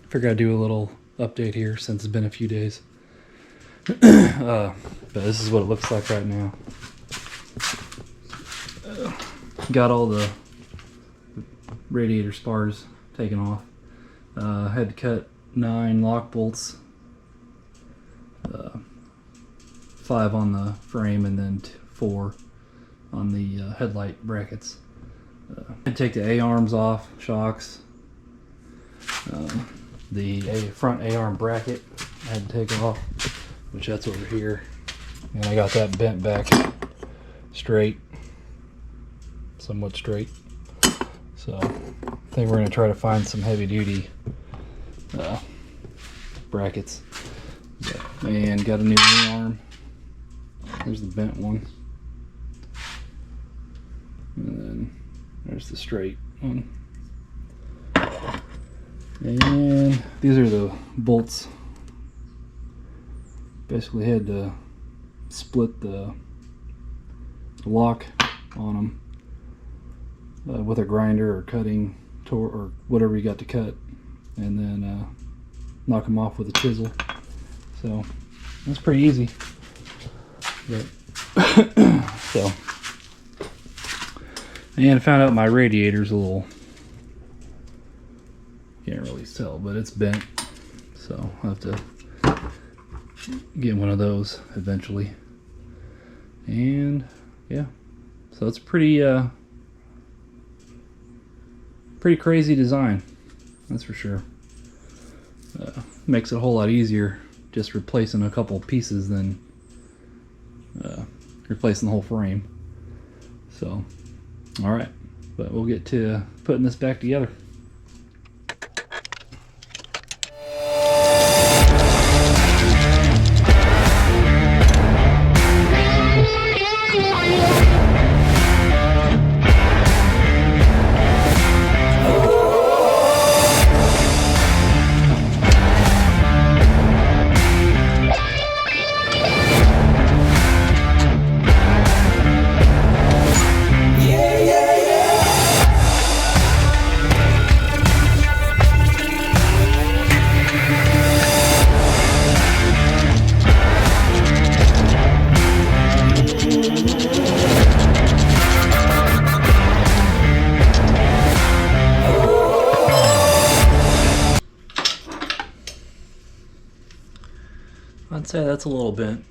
Figured I'd do a little update here since it's been a few days. But this is what it looks like right now. Got all the radiator spars taken off. Had to cut 9 lock bolts, 5 on the frame and then 4 on the headlight brackets. Had to take the A-arms off, shocks. The front A-arm bracket I had to take off, which that's over here. And I got that bent back straight, somewhat straight. So I think we're going to try to find some heavy duty brackets. And got a new A-arm. There's the bent one. And then there's the straight one. And these are the bolts. Basically had to split the lock on them with a grinder or cutting tool or whatever you got to cut, and then knock them off with a chisel. So that's pretty easy. But so, and I found out my radiator's a little, can't really tell, but it's bent, so I'll have to get one of those eventually. And yeah, so it's pretty crazy design, that's for sure. Makes it a whole lot easier just replacing a couple pieces than replacing the whole frame. So alright, but we'll get to putting this back together. I'd say that's a little bent.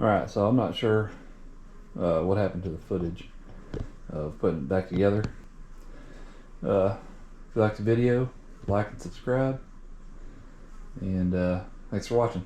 Alright, so I'm not sure what happened to the footage of putting it back together. If you like the video, like and subscribe, and thanks for watching.